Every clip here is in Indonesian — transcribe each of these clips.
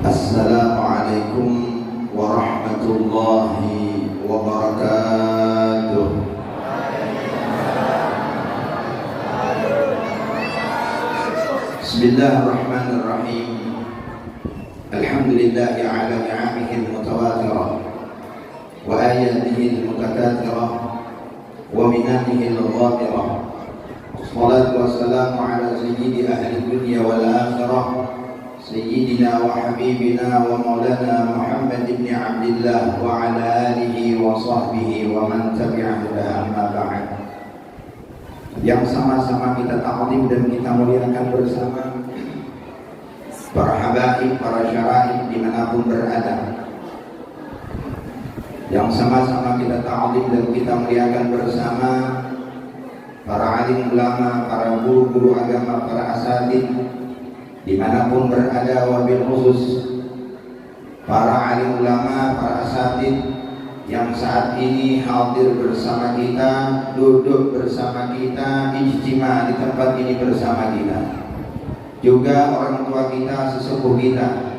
Assalamualaikum warahmatullahi wabarakatuh. Bismillahirrahmanirrahim. Alhamdulillahi ala ni'amihi al-mutawatirah wa ayatihi al-mutakathirah wa minanihi al-ghamirah. Wassalatu wassalamu ala sayyidi ahli dunya wal akhirah, Sayyidina wa habibina wa maulana Muhammad ibn Abdillah wa ala alihi wa sahbihi wa man tabi'ahu amma ba'd. Yang sama-sama kita ta'zim dan kita muliakan bersama para habaib, para syaraib dimanapun berada. Yang sama-sama kita ta'zim dan kita muliakan bersama para alim ulama, para guru-guru agama, para asatidz dimanapun berada, wabil khusus para alim ulama, para asatidz yang saat ini hadir bersama kita, duduk bersama kita, ijtima di tempat ini bersama kita. Juga orang tua kita, sesepuh kita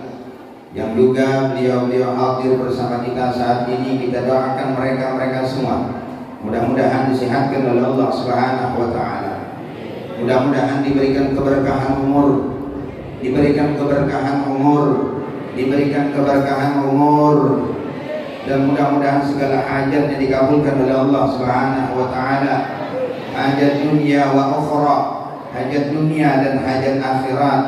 yang juga beliau-beliau hadir bersama kita saat ini. Kita doakan mereka semua mudah-mudahan disehatkan oleh Allah Subhanahu wa taala. Mudah-mudahan diberikan keberkahan umur, diberikan keberkahan umur, diberikan keberkahan umur, dan mudah-mudahan segala hajatnya dikabulkan oleh Allah Subhanahu wa taala. Hajat dunia wa ukhra, hajat dunia dan hajat akhirat.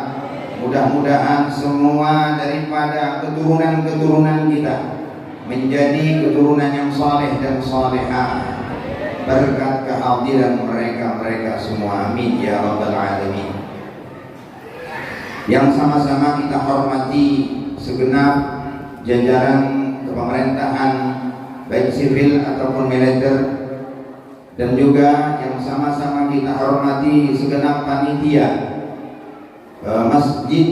Mudah-mudahan semua daripada keturunan-keturunan kita menjadi keturunan yang saleh dan salehah berkat kehadiran mereka semua. Amin ya rabbal alamin. Yang sama-sama kita hormati segenap jajaran pemerintahan baik sivil ataupun militer, dan juga yang sama-sama kita hormati segenap panitia Masjid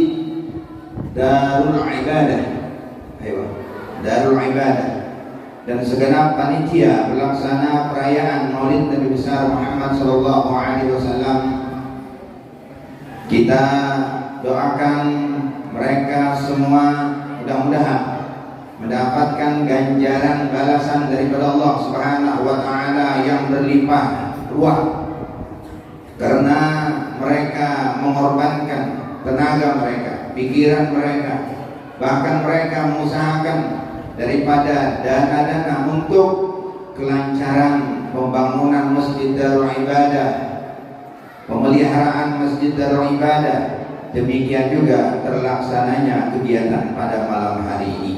Darul Ibadah, Darul Ibadah, dan segenap panitia pelaksana perayaan Maulid Nabi besar Muhammad sallallahu alaihi wasallam. Kita doakan mereka semua mudah-mudahan mendapatkan ganjaran balasan daripada Allah Subhanahu wa taala yang berlimpah ruah, karena mereka mengorbankan tenaga mereka, pikiran mereka, bahkan mereka mengusahakan daripada dana-dana untuk kelancaran pembangunan Masjid Darul Ibadah, pemeliharaan Masjid Darul Ibadah. Demikian juga terlaksananya kegiatan pada malam hari ini.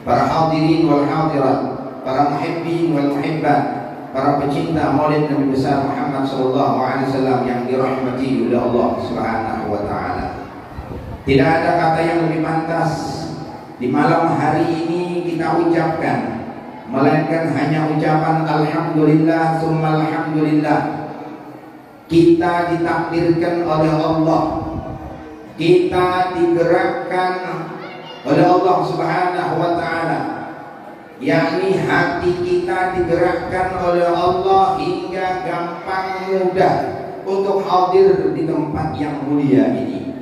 Para hadirin wal hadirat, para muhibbin wal muhibbat, para pecinta Maulid Nabi besar Muhammad sallallahu alaihi wasallam yang dirahmati oleh Allah Subhanahu wa taala. Tidak ada kata yang lebih pantas di malam hari ini kita ucapkan melainkan hanya ucapan alhamdulillah summa alhamdulillah. Kita ditakdirkan oleh Allah, kita digerakkan oleh Allah Subhanahu wa taala, yakni hati kita digerakkan oleh Allah hingga gampang mudah untuk hadir di tempat yang mulia ini.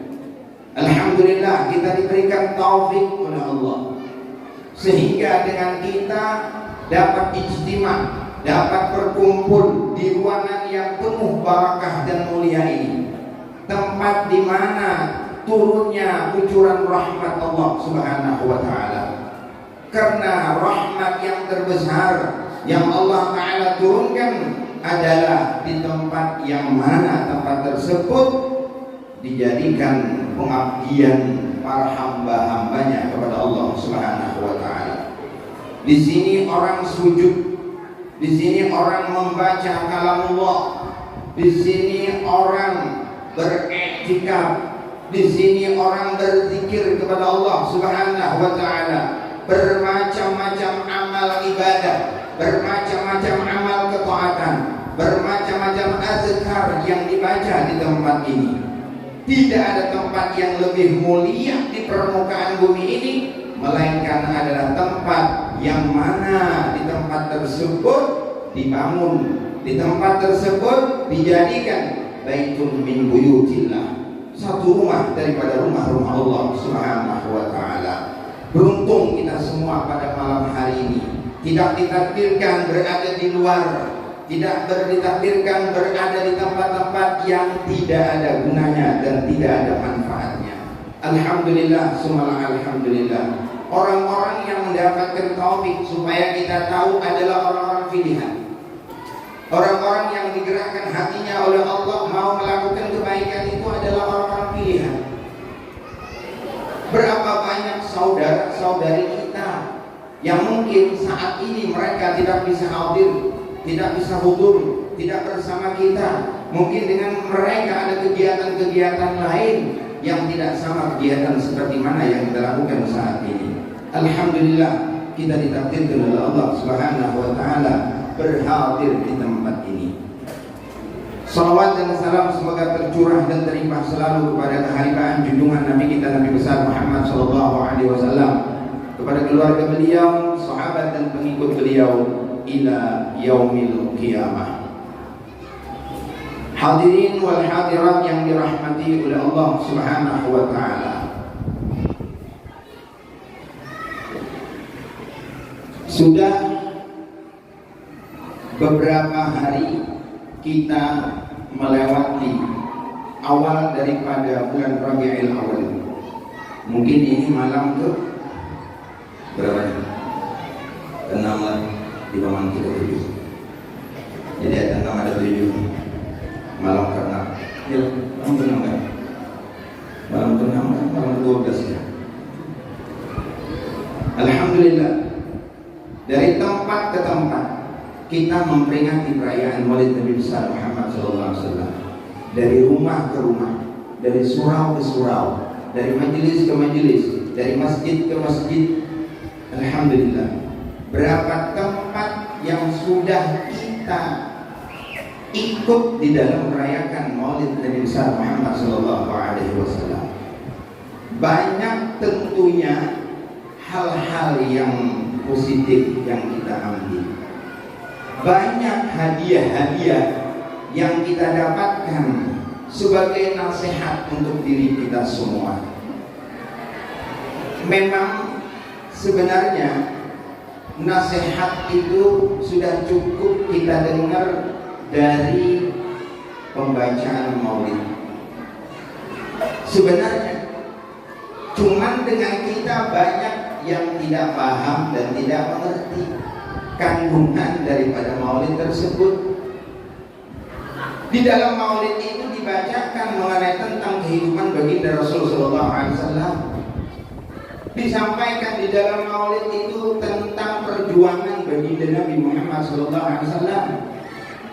Alhamdulillah kita diberikan taufik oleh Allah sehingga dengan kita dapat ijtima, dapat berkumpul di ruangan yang penuh barakah dan mulia ini, tempat di mana turunnya kucuran rahmat Allah Subhanahu wa taala. Karena rahmat yang terbesar yang Allah taala turunkan adalah di tempat yang mana tempat tersebut dijadikan pengabdian para hamba-hambanya kepada Allah Subhanahu wa taala. Di sini orang sujud, di sini orang membaca kalamullah, di sini orang beriktikaf, di sini orang berzikir kepada Allah Subhanahu wa taala, bermacam-macam amal ibadah, bermacam-macam amal ketaatan, bermacam-macam azkar yang dibaca di tempat ini. Tidak ada tempat yang lebih mulia di permukaan bumi ini melainkan adalah tempat yang mana di tempat tersebut dibangun, di tempat tersebut dijadikan baitun min buyutillah, satu rumah daripada rumah-rumah Allah Subhanahu wa taala. Beruntung kita semua pada malam hari ini tidak ditakdirkan berada di luar, tidak ditakdirkan berada di tempat-tempat yang tidak ada gunanya dan tidak ada manfaatnya. Alhamdulillah, summa alhamdulillah. Orang-orang yang mendapatkan taufik supaya kita tahu adalah orang-orang pilihan. Orang-orang yang digerakkan hatinya oleh Allah mau melakukan kebaikan itu adalah orang-orang pilihan. Berapa banyak saudara-saudari kita yang mungkin saat ini mereka tidak bisa hadir, tidak bisa hudur, tidak bersama kita. Mungkin dengan mereka ada kegiatan-kegiatan lain yang tidak sama kegiatan seperti mana yang kita lakukan saat ini. Alhamdulillah, kita ditakdirkan oleh Allah Subhanahu wa taala berhadir di tempat ini. Salawat dan salam semoga tercurah dan terlimpah selalu kepada kehadiran junjungan Nabi kita Nabi besar Muhammad sallallahu alaihi wasallam, kepada keluarga beliau, sahabat dan pengikut beliau ila yaumil qiyamah. Hadirin wal hadirat yang dirahmati oleh Allah Subhanahu wa taala. Sudah beberapa hari kita melewati awal daripada bulan Rabiul Awal. Mungkin ini malam ke berapa? Ke-6 di bawah kita 7. Jadi ada 6 ada 7. Malam ke-6. Ya, malam ke-6 kan? Malam ke-6 malam ke-12 ya. Alhamdulillah, dari tempat ke tempat kita memperingati perayaan Maulid Nabi besar Muhammad SAW. Dari rumah ke rumah, dari surau ke surau, dari majelis ke majelis, dari masjid ke masjid. Alhamdulillah, berapa tempat yang sudah kita ikut di dalam merayakan Maulid Nabi besar Muhammad SAW. Banyak tentunya hal-hal yang positif yang kita ambil. Banyak hadiah-hadiah yang kita dapatkan sebagai nasihat untuk diri kita semua. Memang sebenarnya nasihat itu sudah cukup kita dengar dari pembacaan maulid. Sebenarnya cuman dengan kita banyak yang tidak paham dan tidak mengerti kandungan daripada maulid tersebut. Di dalam maulid itu dibacakan mengenai tentang kehidupan baginda Rasul sallallahu alaihi wasallam. Disampaikan di dalam maulid itu tentang perjuangan baginda Nabi Muhammad sallallahu alaihi wasallam.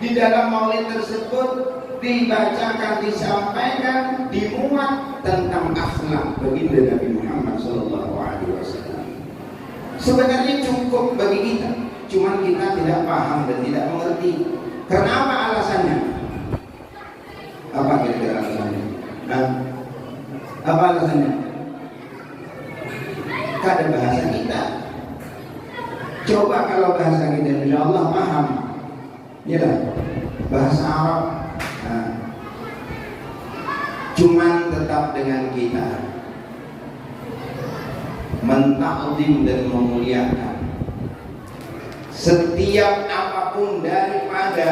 Di dalam maulid tersebut dibacakan, disampaikan, dimuat tentang akhlak baginda Nabi Muhammad sallallahu alaihi wasallam. Sebenarnya cukup bagi kita, cuman kita tidak paham dan tidak mengerti. Kenapa alasannya? Apa kira-kira alasannya? Nah, apa alasannya? Kada bahasa kita. Coba kalau bahasa kita, insya Allah paham. Ya lah, bahasa Arab. Nah, cuman tetap dengan kita mentakdim dan memuliakan setiap apapun daripada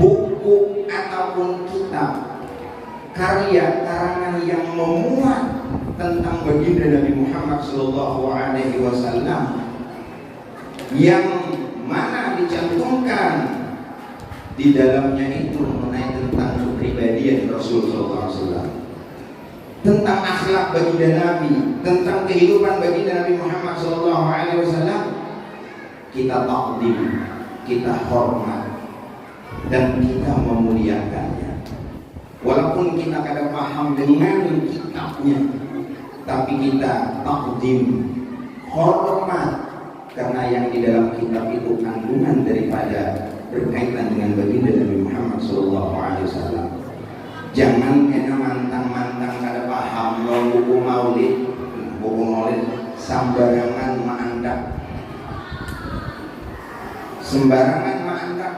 buku ataupun kitab karya karangan yang memuat tentang baginda Nabi Muhammad sallallahu alaihi wasallam, yang mana dicantumkan di dalamnya itu mengenai tentang kepribadian Rasul sallallahu alaihi wasallam, tentang akhlak baginda Nabi, tentang kehidupan baginda Nabi Muhammad sallallahu alaihi wasallam. Kita takdim, kita hormat, dan kita memuliakannya. Walaupun kita kadang paham dengan kitabnya, tapi kita takdim, hormat, karena yang di dalam kitab itu kandungan daripada berkaitan dengan baginda Nabi Muhammad sallallahu alaihi wasallam. Jangan kena mantang-mantang kada paham buku maulid sembarangan ma'andap. Sembarangan ma'andap.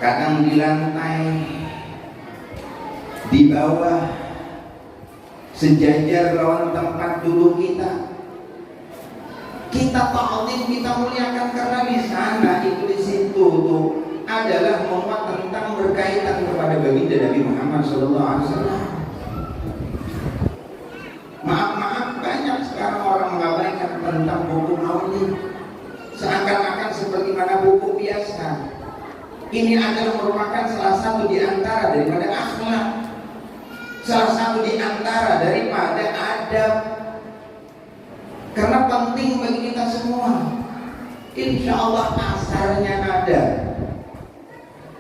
Kadang di lantai di bawah sejajar lawan tempat duduk kita. Kita ta'zim, kita muliakan karena di sana itu di situ tuh adalah memuat tentang berkaitan kepada baginda Nabi Muhammad SAW. Maaf banyak sekarang orang mengabaikan tentang buku maulid, seakan-akan seperti mana buku biasa. Ini adalah merupakan salah satu di antara daripada akhlak, salah satu di antara daripada adab. Karena penting bagi kita semua. Insya Allah asarnya ada.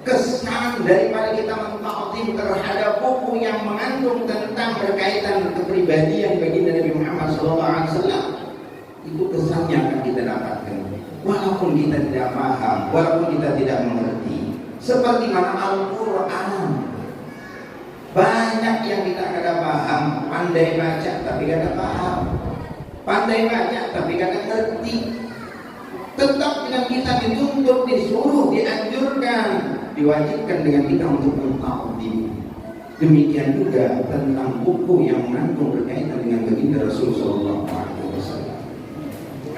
Kesan daripada kita menta'zim terhadap buku yang mengandung tentang berkaitan kepribadian baginda Nabi Muhammad SAW, itu kesannya akan kita dapatkan. Walaupun kita tidak paham, walaupun kita tidak mengerti. Seperti mana Al-Quran, banyak yang kita kada paham, pandai baca tapi kada paham, pandai baca tapi kada ngerti. Tetap dengan kita dituntut, disuruh, dianjurkan, diwajibkan dengan kita untuk menta'zim. Demikian juga tentang buku yang mengandung berkaitan dengan baginda Rasulullah SAW.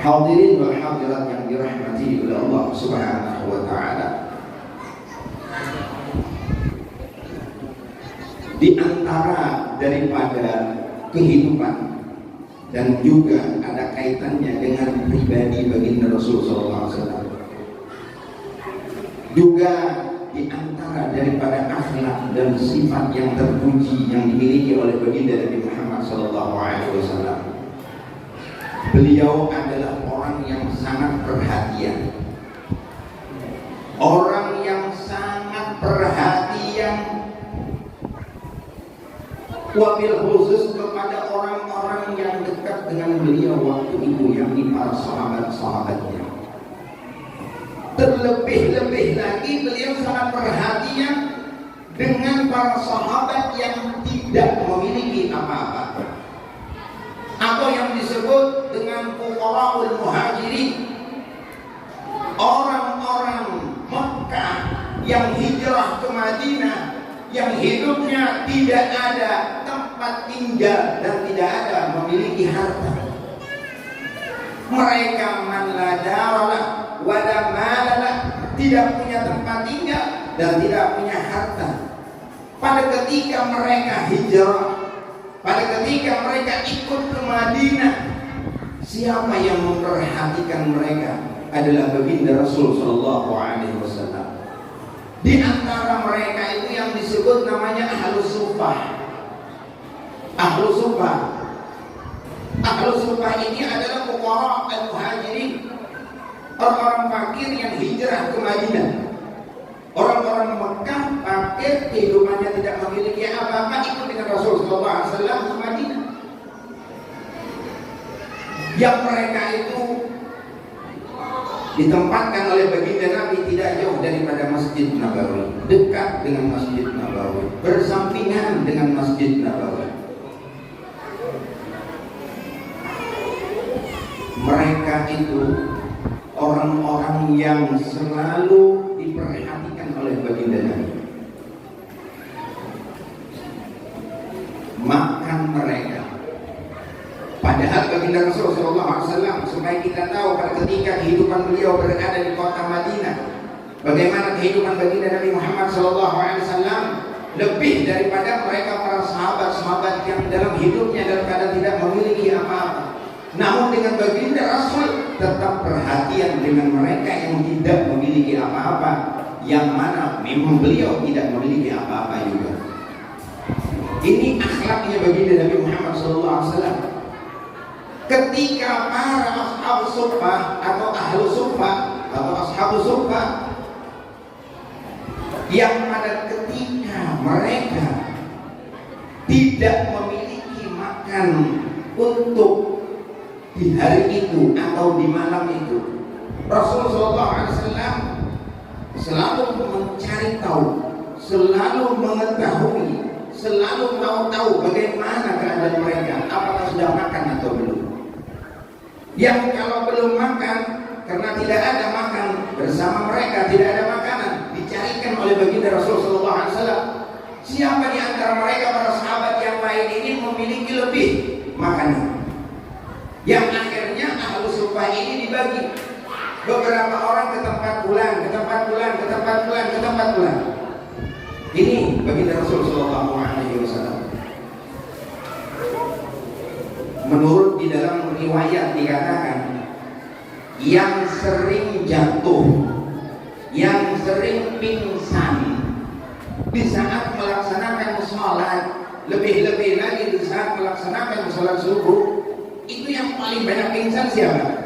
Hadirin wal hadirat yang dirahmati oleh Allah Subhanahu wa taala. Di antara daripada kehidupan dan juga ada kaitannya dengan pribadi baginda Rasulullah SAW. Juga di antara daripada akhlak dan sifat yang terpuji yang dimiliki oleh baginda Nabi Muhammad SAW. Beliau adalah orang yang sangat perhatian, orang yang sangat perhatian, wabil khusus kepada orang-orang yang dekat dengan beliau waktu itu, yakni para sahabat-sahabatnya. Terlebih-lebih lagi beliau sangat perhatian dengan para sahabat yang tidak memiliki apa-apa, atau yang disebut dengan fuqara'ul muhajirin, orang-orang Mekah yang hijrah ke Madinah, yang hidupnya tidak ada tempat tinggal dan tidak ada memiliki harta. Mereka man la daralah wa la malalah, tidak punya tempat tinggal dan tidak punya harta. Pada ketika mereka hijrah, pada ketika mereka ikut ke Madinah, siapa yang memperhatikan mereka adalah baginda Rasul sallallahu alaihi wasallam. Di antara mereka itu yang disebut namanya Ahlus Suffah. Ahlus Suffah. Ahlus Suffah ini adalah fuqara al-muhajirin, orang-orang fakir yang hijrah ke Madinah. Orang-orang Mekah fakir, kehidupannya tidak memiliki apa-apa, ikut dengan Rasul sallallahu alaihi wasallam ke Madinah. Yang mereka itu ditempatkan oleh baginda Nabi tidak jauh daripada Masjid Nabawi, dekat dengan Masjid Nabawi, bersampingan dengan Masjid Nabawi. Mereka itu orang-orang yang selalu diperhatikan oleh baginda Nabi. Makan mereka, padahal baginda Rasulullah SAW, supaya kita tahu pada ketika kehidupan beliau berada di kota Madinah, bagaimana kehidupan baginda Nabi Muhammad SAW lebih daripada mereka para sahabat-sahabat yang dalam hidupnya dalam keadaan tidak memiliki apa-apa. Namun dengan baginda Rasul tetap perhatian dengan mereka yang tidak memiliki apa-apa, yang mana memang beliau tidak memiliki apa-apa juga. Ini akhlaknya baginda Nabi Muhammad SAW. Ketika para ashab suffah atau ahlu suffah atau ashabu suffah, yang pada ketika mereka tidak memiliki makan untuk di hari itu atau di malam itu, Rasulullah SAW selalu mencari tahu, selalu mengetahui, selalu mau tahu bagaimana keadaan mereka, apakah sudah makan atau belum. Yang kalau belum makan, karena tidak ada makan bersama mereka, tidak ada makanan, dicarikan oleh baginda Rasulullah SAW. Siapa di antara para sahabat yang lain ini memiliki lebih makanan, yang akhirnya Ahlus Suffah ini dibagi. Beberapa orang ke tempat bulan, ke tempat bulan, ke tempat bulan, ke tempat bulan. Ini baginda Rasulullah SAW. Menurut di dalam riwayat dikatakan, yang sering jatuh, yang sering pingsan di saat melaksanakan sholat, lebih-lebih lagi di saat melaksanakan sholat subuh, itu yang paling banyak pingsan siapa?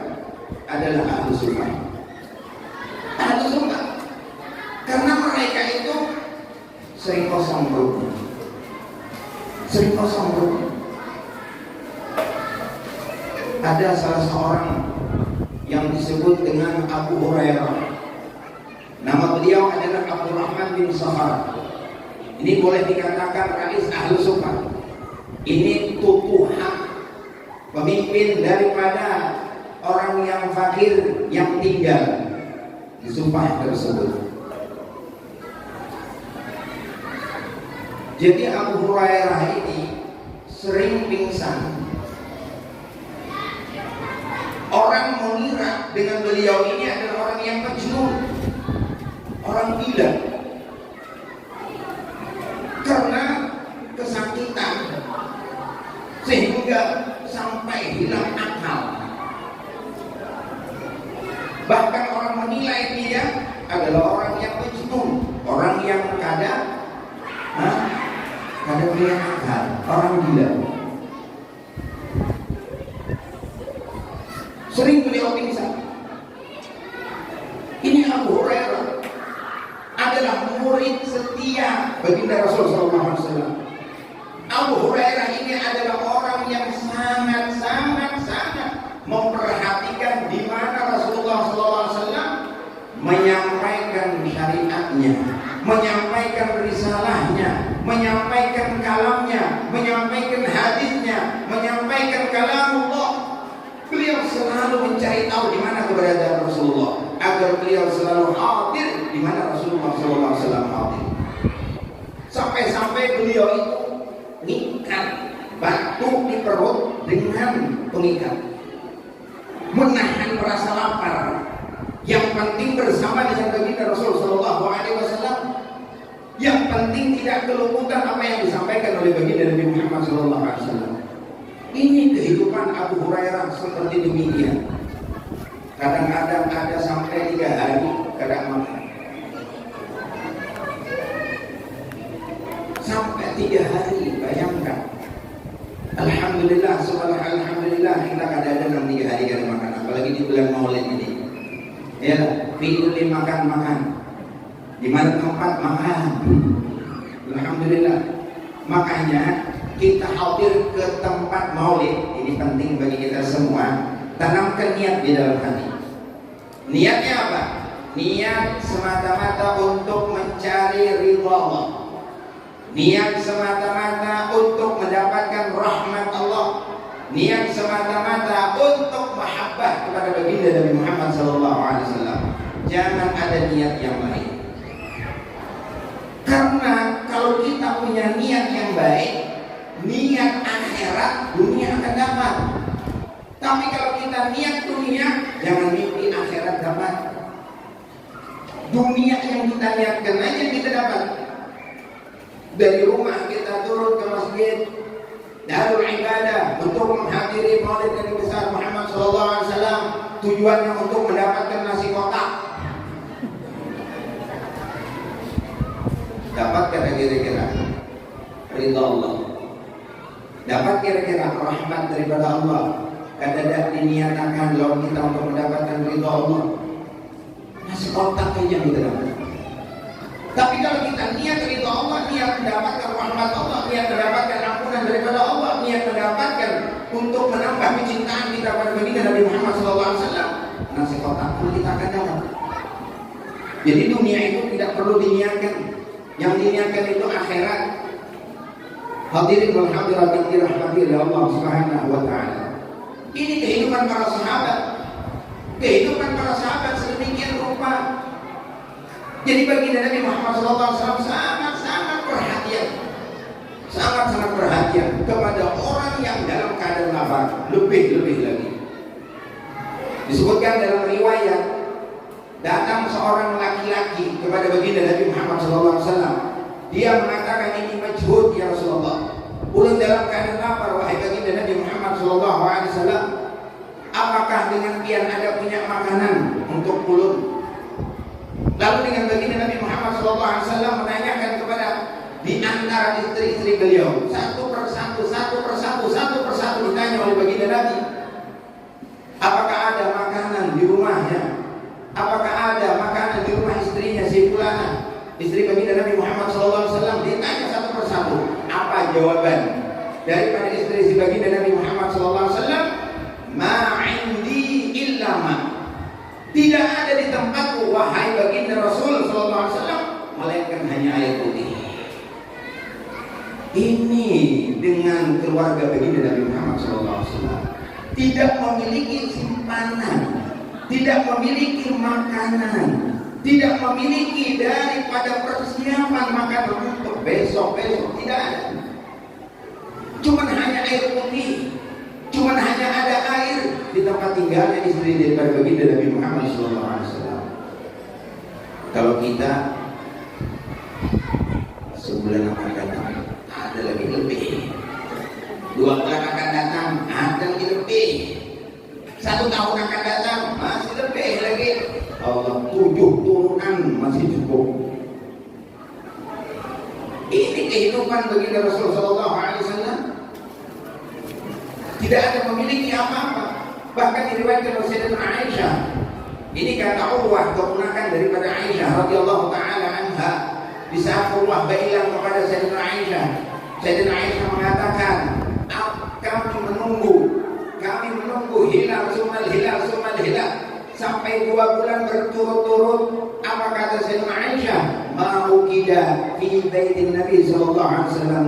Adalah Ahlus Sunnah. Ahlus Sunnah. Karena mereka itu sering kosong perutnya, sering kosong perutnya. Ada salah seorang yang disebut dengan Abu Hurairah. Nama beliau adalah Abdurrahman bin Sakhar. Ini boleh dikatakan rais Ahlus Sunnah. Ini tutuhan pemimpin daripada orang yang fakir yang tinggal di sumpah tersebut. Jadi Abu Hurairah ini sering pingsan. Orang mengira dengan beliau ini adalah orang yang majnun, orang gila, karena kesakitan sehingga sampai hilang akal. Bahkan orang menilai dia adalah orang yang majnun, orang yang kadang hilang akal, orang gila. Sering beliau pingsan. Ini Abu Hurairah adalah murid setia baginda Rasulullah SAW. Abu Hurairah ini adalah orang yang sangat memperhatikan di mana Rasulullah SAW menyampaikan syariatnya, menyampaikan risalahnya, menyampaikan kalamnya, menyampaikan hadisnya, menyampaikan kalamullah. Beliau selalu mencari tahu di mana keberadaan Rasulullah, agar beliau selalu hadir di mana Rasulullah SAW hadir. Sampai-sampai beliau itu mengikat batu di perut dengan pengikat, menahan rasa lapar. Yang penting bersama dengan baginda Rasulullah SAW. Yang penting tidak kelupaan apa yang disampaikan oleh baginda Nabi Muhammad SAW. Ini kehidupan Abu Hurairah seperti demikian. Kadang-kadang ada sampai 3 hari kadang makan. Sampai 3 hari, bayangkan. Alhamdulillah, subhanallah, alhamdulillah kita kadang-kadang 3 hari kadang makan. Apalagi di bulan Maulid ini. Ya, pilih makan. Di mana tempat makan. Alhamdulillah. Makanya kita hadir ke tempat maulid, ini penting bagi kita semua. Tanamkan niat di dalam hati. Niatnya apa? Niat semata-mata untuk mencari ridha Allah. Niat semata-mata untuk mendapatkan rahmat Allah. Niat semata-mata untuk mahabbah kepada baginda Nabi Muhammad SAW. Jangan ada niat yang lain. Karena kalau kita punya niat yang baik, niat akhirat, dunia akan dapat. Tapi kalau kita niat dunia, jangan mimpi akhirat dapat. Dunia yang kita niatkan aja kita dapat. Dari rumah kita turun ke masjid Darul Ibadah untuk menghadiri Maulid Nabi besar Muhammad SAW. Tujuannya untuk mendapatkan nasi kotak. Dapat kira-kira ridha Allah. Dapat kira-kira rahmat daripada Allah. Kadang-kadang diniatakan lawan kita untuk mendapatkan ridha Allah. Nasi kotak aja kita dapat. Tapi kalau kita niat ridha Allah, niat mendapatkan rahmat Allah, niat mendapatkan ampunan daripada Allah, niat mendapatkan untuk menambah kecintaan kita pada baginda Nabi Muhammad SAW, nasi kotak pun kita akan dapat. Jadi dunia itu tidak perlu diniatkan. Yang diniatkan itu akhirat. Hadirin wal hadirat yang dirahmati oleh Allah Subhanahu wa taala. Ini kehidupan para sahabat. Kehidupan para sahabat sedemikian rupa. Jadi baginda Nabi Muhammad SAW sangat perhatian sangat-sangat perhatian kepada orang yang dalam keadaan lapar, lebih-lebih lagi. Disebutkan dalam riwayat, datang seorang laki-laki kepada baginda Nabi Muhammad SAW. Dia mengatakan, ini majhud ya Rasulullah, ulun dalam keadaan lapar wahai baginda Nabi Muhammad SAW. Apakah dengan pian ada punya makanan untuk ulun? Lalu dengan baginda Nabi Muhammad SAW menanyakan kepada di antara istri-istri beliau, satu persatu ditanya oleh baginda Nabi, apakah ada makanan di rumahnya? Apakah ada makanan di rumah istrinya si fulana? Istri baginda Nabi Muhammad SAW ditanya satu persatu. Apa jawaban daripada istri si baginda Nabi Muhammad SAW? Ma indi illa ma. Tidak ada di tempatku wahai baginda Rasul SAW melainkan hanya air putih. Ini dengan keluarga baginda Nabi Muhammad SAW tidak memiliki simpanan, tidak memiliki makanan, tidak memiliki daripada persiapan makanan untuk besok-besok, tidak ada. Cuman hanya air putih, cuman hanya ada air di tempat tinggalnya istri daripada baginda Nabi Muhammad SAW. Kalau kita sebulan akan datang, ada lagi lebih. 2 bulan akan datang, ada lagi lebih. 1 tahun akan datang, masih lebih lagi. Allah 7 turunan masih cukup. Ini kehidupan baginda Rasulullah SAW. Tidak ada memiliki apa-apa. Bahkan diriwayatkan oleh Sayyidatina Aisyah. Ini kata Urwah, keponakan daripada Aisyah radhiyallahu taala anha. Di saat Urwah bilang kepada Sayyidatina Aisyah, Sayyidatina Aisyah mengatakan, kami menunggu hilal sumal hilal sampai 2 bulan berturut-turut. Apa kata Sayyidatina Aisyah? Mau kita fi baitin Nabi sallallahu alaihi wasallam.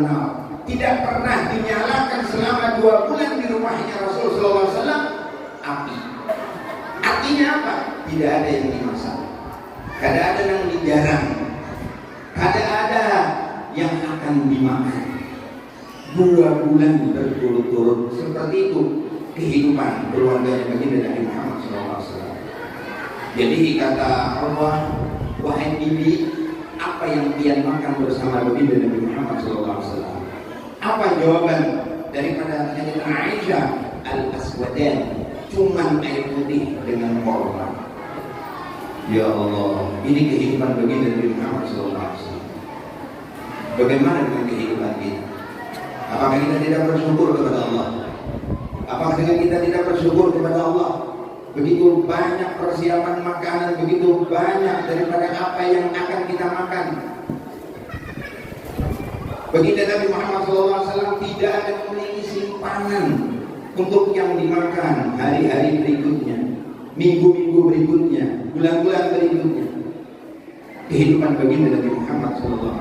Tidak pernah dinyalakan selama 2 bulan di rumahnya Rasul sallallahu alaihi wasallam api. Artinya apa? Tidak ada yang dimasak, tidak ada yang dijarang, tidak ada yang akan dimakan. 2 bulan berturut-turut seperti itu kehidupan keluarganya baginda Nabi Muhammad SAW. Jadi kata Allah, wahai bibi, apa yang pian makan bersama baginda Nabi Muhammad SAW? Apa jawaban daripada Sayyidatina Aisyah? Al-aswadan, cuman air putih dengan korban. Ya Allah, ini kehidupan baginda Nabi Muhammad SAW. Bagaimana dengan kehidupan kita? Apakah kita tidak bersyukur kepada Allah? Apakah kita tidak bersyukur kepada Allah? Begitu banyak persiapan makanan, begitu banyak daripada apa yang akan kita makan. Baginda Nabi Muhammad SAW tidak ada memiliki simpanan untuk yang dimakan hari-hari berikutnya, minggu-minggu berikutnya, bulan-bulan berikutnya. Kehidupan baginda Nabi Muhammad SAW.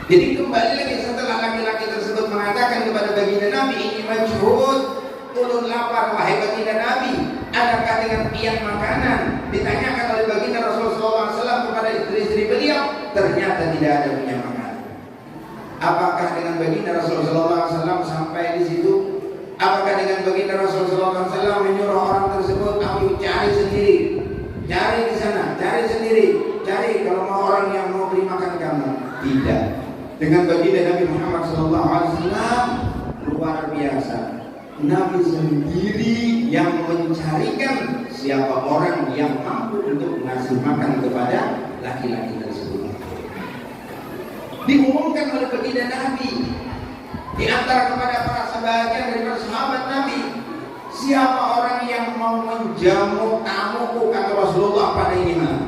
Jadi kembali lagi setelah laki-laki tersebut mengatakan kepada baginda Nabi, ini majhud, ulun lapar wahai baginda Nabi, adakah dengan pian makanan? Ditanyakan oleh baginda Rasulullah SAW kepada istri-istri beliau, ternyata tidak ada punya makanan. Apakah dengan baginda Rasulullah SAW sampai di situ? Apakah dengan baginda Rasulullah SAW menyuruh orang tersebut, kamu cari sendiri, cari di sana, cari sendiri, cari kalau mau orang yang mau beri makan kamu? Tidak. Dengan baginda Nabi Muhammad SAW luar biasa. Nabi sendiri yang mencarikan siapa orang yang mampu untuk mengasih makan kepada laki-laki tersebut. Diumumkan oleh baginda Nabi di antara kepada para sebagian dari sahabat Nabi, siapa orang yang mau menjamu tamuku, kata Rasulullah pada ini malam.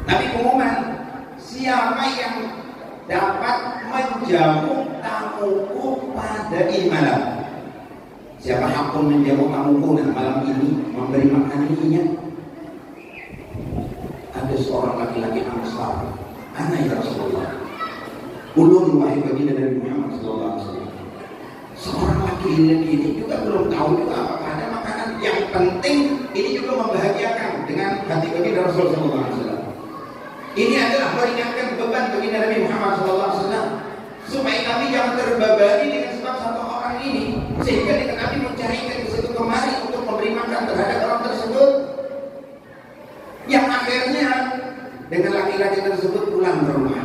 Nabi pengumuman, siapa yang dapat menjamu tamuku pada ini malam. Siapa hak pun menjamu tamuku dan malam ini memberi makan ininya. Ada seorang laki-laki Ansar, anak ya Rasulullah, ulun wahai baginda Nabi Muhammad SAW. Seorang laki-laki ini juga belum tahu juga apakah ada makanan. Yang penting ini juga membahagiakan dengan hati baginda Rasulullah SAW. Ini adalah meringankan beban baginda Nabi Muhammad SAW terbebani dengan sebab satu orang ini, sehingga dengan Nabi mencarikan ke situ kemari untuk memberi makan terhadap orang tersebut, yang akhirnya dengan laki-laki tersebut pulang ke rumah.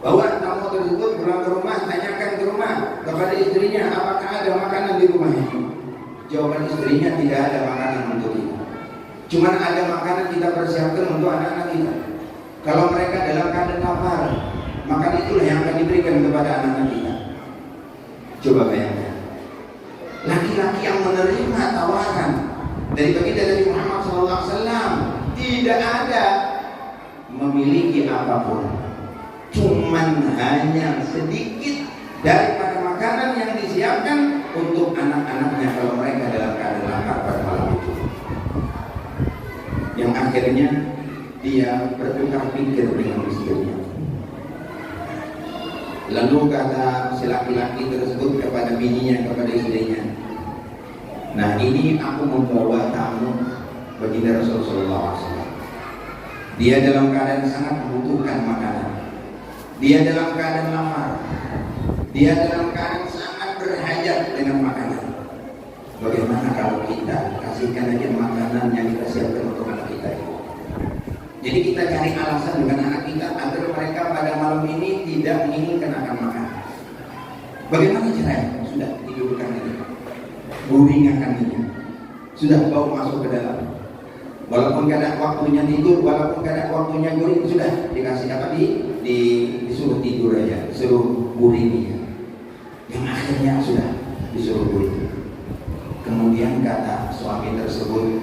Bawa tamu tersebut pulang ke rumah, tanyakan ke rumah kepada istrinya, apakah ada makanan di rumahnya? Jawaban istrinya, tidak ada makanan untuk kita. Cuman ada makanan kita persiapkan untuk anak-anak kita. Kalau mereka dalam keadaan lapar, maka itulah yang akan diberikan kepada anak-anak kita. Coba bayangkan, laki-laki yang menerima tawaran dari baginda Nabi Muhammad SAW, tidak ada memiliki apapun, cuman hanya sedikit daripada makanan yang disiapkan untuk anak-anaknya kalau mereka dalam keadaan lapar pada malam itu. Yang akhirnya dia bertukar pikir dengan istrinya. Lalu kata si laki-laki tersebut kepada bininya, kepada istrinya, nah ini aku membawa tamu baginda Rasulullah SAW. Dia dalam keadaan sangat membutuhkan makanan. Dia dalam keadaan lapar. Dia dalam keadaan sangat berhajat dengan makanan. Bagaimana kalau kita kasihkan aja makanan yang kita siapkan untuk anak kita itu? Jadi kita cari alasan dengan anak kita agar mereka pada malam ini tidak menginginkan akan makan. Bagaimana caranya? Sudah tidurkan ini, guringakan ini, sudah bawa masuk ke dalam. Walaupun kadang waktunya tidur, walaupun kadang waktunya guring, sudah dikasih apa disuruh tidur aja, disuruh guringi. Yang akhirnya sudah disuruh guring. Kemudian kata suami tersebut,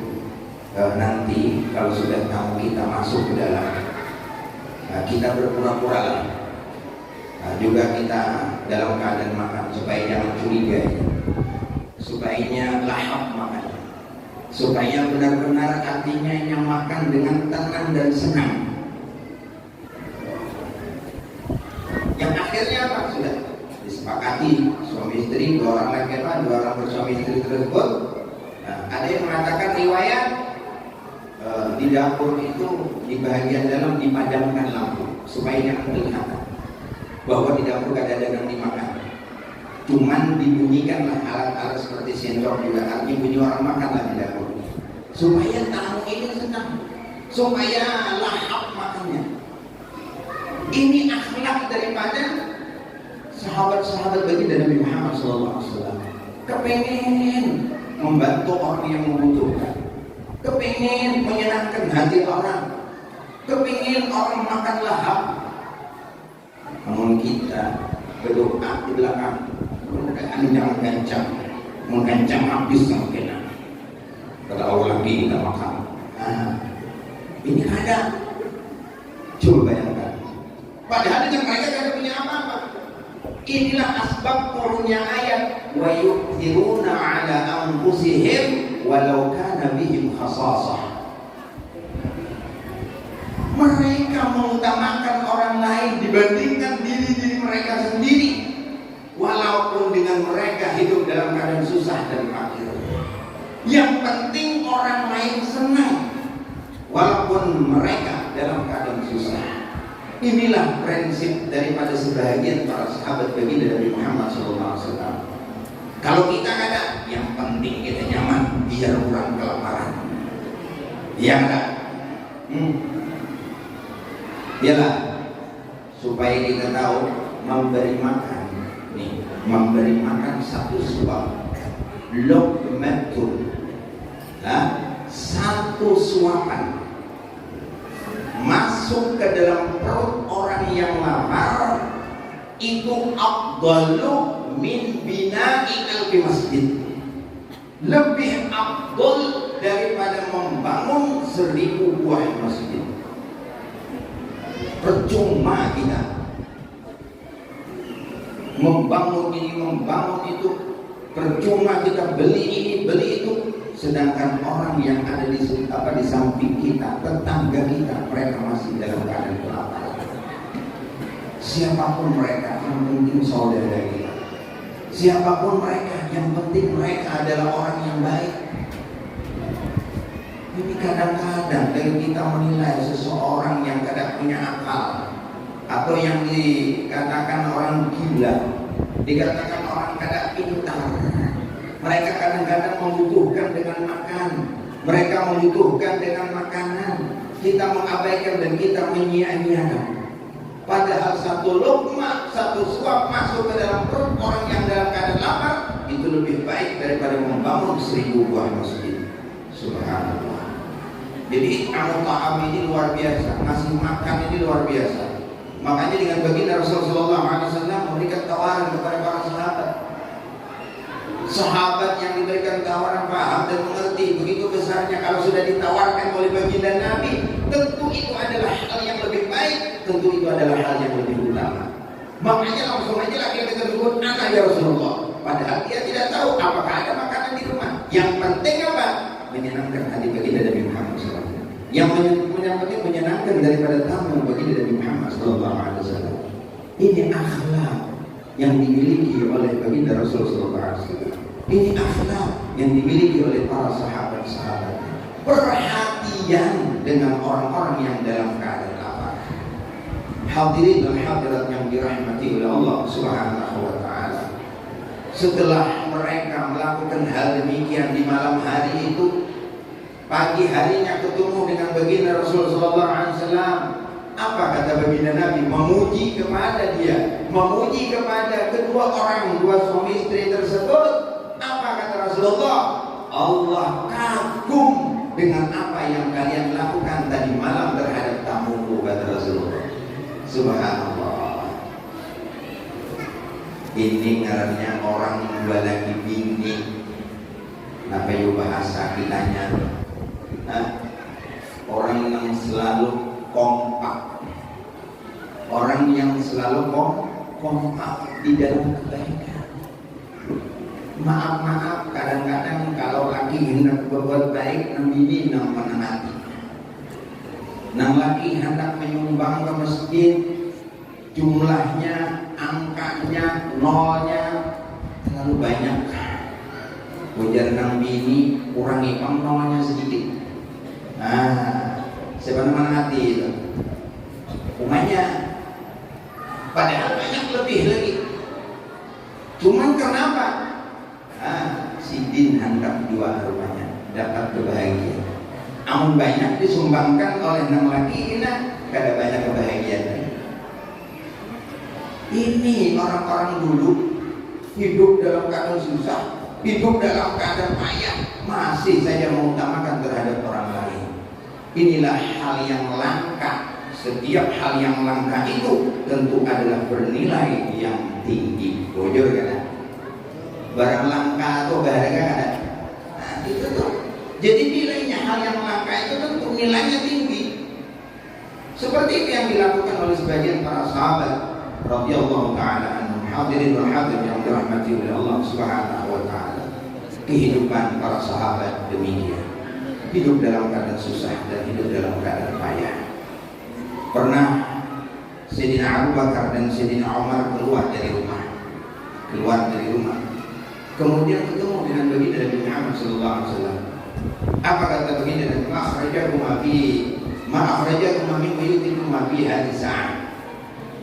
nanti kalau sudah tamu kita masuk ke dalam, kita berpura-pura lah, juga kita dalam keadaan makan supaya jangan curiga, supaya lahap makan, supaya benar-benar hatinya yang makan dengan tenang dan senang. Yang akhirnya apa? Sudah disepakati suami istri, dua orang laki-laki, dua orang bersuami istri tersebut. Ada yang mengatakan riwayat di dapur itu di bagian dalam dipadamkan lampu supaya jangan kelihatan bahwa di dapur gak ada dagang dimakan. Cuman dibunyikanlah alat-alat seperti sendok juga, artinya bunyi orang makan lah di dapur, supaya tamu ini senang, supaya lahap makannya. Ini akhlak daripada sahabat-sahabat baginda Nabi Muhammad SAW. Kepengen membantu orang yang membutuhkan, kepengen menyenangkan hati orang, kepengen orang makan lahap. Namun kita berdoa di belakang, mudah-mudahan jangan kencang, mengancam habis sama kita. Kata Allah lagi kita makan. Ini ada. Coba bayangkan. Padahal dengan mereka tidak punya apa-apa. Inilah asbab turunnya ayat wa yu'thiruna 'ala anfusihim walau kana bihim khasasah. Mereka mengutamakan orang lain dibandingkan diri mereka sendiri, walaupun dengan mereka hidup dalam keadaan susah dan fakir. Yang penting orang lain senang walaupun mereka dalam keadaan susah. Inilah prinsip daripada sebahagian para sahabat baginda Nabi Muhammad SAW. Kalau kita kata yang penting kita nyaman, biar orang kelaparan, ya enggak? Iyalah, supaya kita tahu memberi makan, nih, memberi makan satu suap, luqmatun, satu suapan masuk ke dalam perut orang yang lapar itu afdalu min bina'i alfi masjid, lebih afdal daripada membangun 1000 buah masjid. Percuma kita membangun ini, membangun itu, percuma kita beli ini, beli itu, sedangkan orang yang ada di samping kita, tetangga kita, mereka masih dalam keadaan kelaparan. Siapapun mereka, yang penting saudara kita. Siapapun mereka, yang penting mereka adalah orang yang baik. Ini kadang-kadang dari kita menilai seseorang yang tidak punya akal atau yang dikatakan orang gila, dikatakan orang kadang pintar. Mereka kadang-kadang membutuhkan dengan makan, mereka membutuhkan dengan makanan. Kita mengabaikan dan kita menyia-nyiakan. Padahal satu lukma, satu suap masuk ke dalam perut orang yang dalam keadaan lapar itu lebih baik daripada membangun 1000 buah masjid. Subhanallah. Jadi amal ta'am ini luar biasa, ngasih makan ini luar biasa. Makanya dengan baginda Rasulullah SAW memberikan tawaran kepada para sahabat. Sahabat yang diberikan tawaran paham dan mengerti begitu besarnya. Kalau sudah ditawarkan oleh baginda Nabi, tentu itu adalah hal yang lebih baik, tentu itu adalah hal yang lebih utama. Makanya langsung aja laki-laki tersebut, "Ana ya Rasulullah." Padahal dia tidak tahu apakah ada makanan di rumah. Yang penting apa? Menyenangkan hati baginda Nabi Muhammad SAW. Yang menyenangkan daripada tamu baginda Nabi Muhammad SAW. Ini akhlak yang dimiliki oleh baginda Rasulullah SAW. Ini akhlak yang dimiliki oleh para sahabat-sahabat. Perhatian dengan orang-orang yang dalam keadaan lapar. Hadirin dan hadirat yang dirahmati oleh Allah Subhanahu wa taala. Setelah mereka melakukan hal demikian di malam hari itu, pagi harinya ketemu dengan baginda Rasulullah SAW. Apa kata baginda Nabi? Memuji kepada dia, memuji kepada kedua orang, dua suami istri tersebut. Apa kata Rasulullah? Allah kagum dengan apa yang kalian lakukan tadi malam terhadap tamuku, kata Rasulullah. Subhanallah. Ini ngarannya orang dua lagi bini. Apa yo bahasa kitanya? Orang yang selalu kompak, orang yang selalu kompak di dalam kebaikan. Maaf, kadang-kadang kalau laki hendak berbuat baik, nang bini nang menangati. Nang laki hendak menyumbang ke masjid, jumlahnya, angkanya, nolnya terlalu banyak. Ujar nang bini, kurangi nolnya sedikit. Siapa menangati itu? Umumnya, padahal banyak lebih lagi. Cuman kenapa? Si Din hendak jual rumahnya, dapat kebahagiaan. Amun banyak disumbangkan oleh nang laki ina, kada banyak kebahagiaan. Ini orang-orang dulu hidup dalam keadaan susah, hidup dalam keadaan payah, masih saja mengutamakan terhadap orang lain. Inilah hal yang langka. Setiap hal yang langka itu tentu adalah bernilai yang tinggi. Bojor kan? Barang langka atau berharga ada. Itu tuh. Jadi nilainya hal yang langka itu tentu nilainya tinggi. Seperti itu yang dilakukan oleh sebagian para sahabat radhiyallahu taala anhum. Hadirin wal hadirat yang dirahmati oleh Allah Subhanahu wa taala. Kehidupan para sahabat demikian. Hidup dalam keadaan susah dan hidup dalam keadaan payah. Pernah Sayyidina Abu Bakar dan Sayyidina Umar keluar dari rumah. Kemudian ketemu dengan baginda Nabi Muhammad SAW. Apa kata baginda Nabi? Ma'akhrajakum min buyutikum fi hadhihi sa'ah.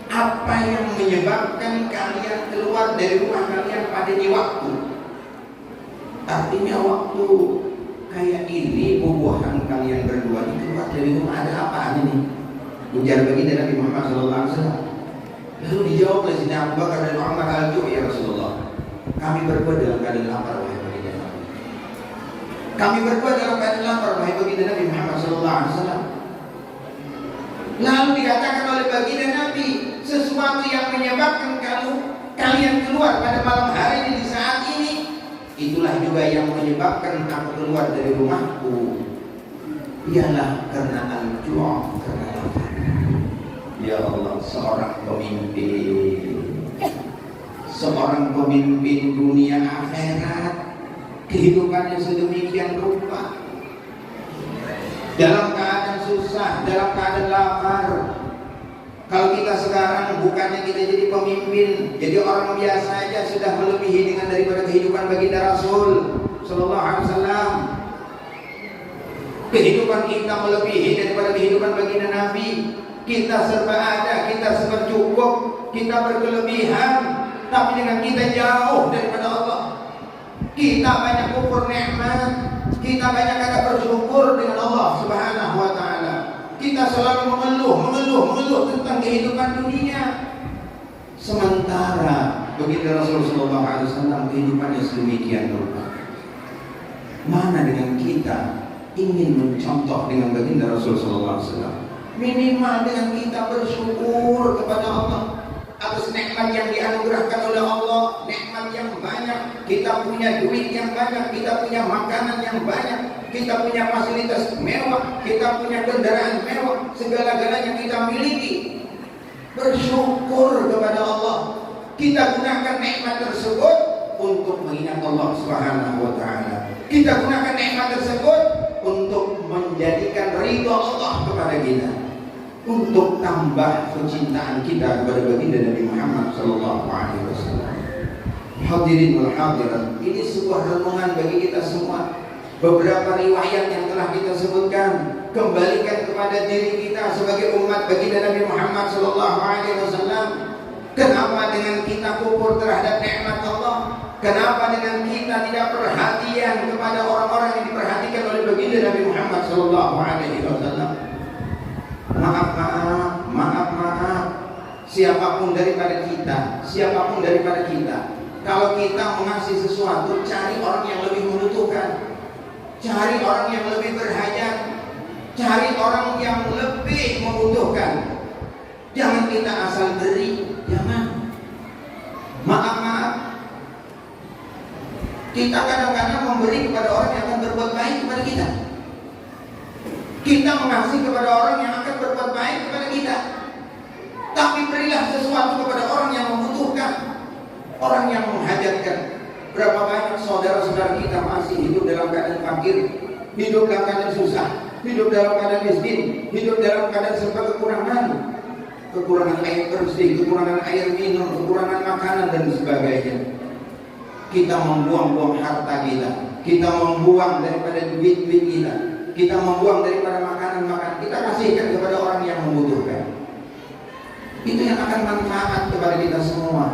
Apa yang menyebabkan kalian keluar dari rumah kalian pada ini waktu? Artinya waktu kayak ini bubuhan kalian berdua ini keluar dari rumah, ada apa ini? Ujar baginda Nabi Muhammad SAW. Lalu dijawab oleh Sayyidina Abu Bakar dan Umar, "Al-ju' ya Rasulullah. Kami berdua dalam keadaan lapar, wahai baginda Nabi. Kami berdua dalam keadaan lapar, wahai baginda Nabi Muhammad SAW." Lalu dikatakan oleh baginda Nabi, sesuatu yang menyebabkan kalian keluar pada malam hari ini di saat ini, itulah juga yang menyebabkan aku keluar dari rumahku. Ialah karena al-ju', karena lapar. Ya Allah, seorang pemimpin dunia akhirat, kehidupannya sedemikian rupa, dalam keadaan susah, dalam keadaan lapar. Kalau kita sekarang bukannya kita jadi pemimpin, jadi orang biasa aja sudah melebihi dengan daripada kehidupan baginda Rasul Sallallahu Alaihi Wasallam. Kehidupan kita melebihi daripada kehidupan baginda Nabi. Kita serba ada, kita serba cukup, kita berkelebihan. tapi dengan kita jauh daripada Allah. Kita banyak kufur nikmat, kita banyak kata bersyukur dengan Allah Subhanahu wa taala. Kita selalu mengeluh tentang kehidupan dunia. Sementara begitu Rasulullah SAW kehidupannya sedemikian rupa. Mana dengan kita ingin mencontoh dengan baginda Rasulullah SAW? Minimal dengan kita bersyukur kepada Allah atas nikmat yang dianugerahkan oleh Allah, nikmat yang banyak. Kita punya duit yang banyak, kita punya makanan yang banyak, kita punya fasilitas mewah, kita punya kendaraan mewah, segala-galanya kita miliki. Bersyukur kepada Allah. Kita gunakan nikmat tersebut untuk mengingat Allah Subhanahu wa taala. Kita gunakan nikmat tersebut untuk menjadikan ridha Allah kepada kita, untuk tambah kecintaan kita kepada baginda Nabi Muhammad sallallahu alaihi wasallam. Hadirin wal hadirat, ini sebuah renungan bagi kita semua. Beberapa riwayat yang telah kita sebutkan, kembalikan kepada diri kita sebagai umat baginda Nabi Muhammad sallallahu alaihi wasallam. Kenapa dengan kita kufur terhadap nikmat Allah? Kenapa dengan kita tidak perhatian kepada orang-orang yang diperhatikan oleh baginda Nabi Muhammad sallallahu alaihi wasallam? Maaf. Siapapun daripada kita, kalau kita mengasih sesuatu, cari orang yang lebih membutuhkan, cari orang yang lebih berhajat, cari orang yang lebih membutuhkan. Jangan kita asal beri, jangan. Maaf. Kita kadang-kadang memberi kepada orang yang akan berbuat baik kepada kita. Kita mengasihi kepada orang yang akan berbuat baik kepada kita. Tapi berilah sesuatu kepada orang yang membutuhkan, orang yang menghajatkan. Berapa banyak saudara-saudara kita masih hidup dalam keadaan fakir, hidup dalam keadaan susah, hidup dalam keadaan miskin, hidup dalam keadaan serba kekurangan air bersih, kekurangan air minum, kekurangan makanan dan sebagainya. Kita membuang-buang harta kita membuang daripada duit-duit kita membuang daripada makanan-makanan, kita kasihkan kepada orang yang membutuhkan. Itu yang akan manfaat kepada kita semua.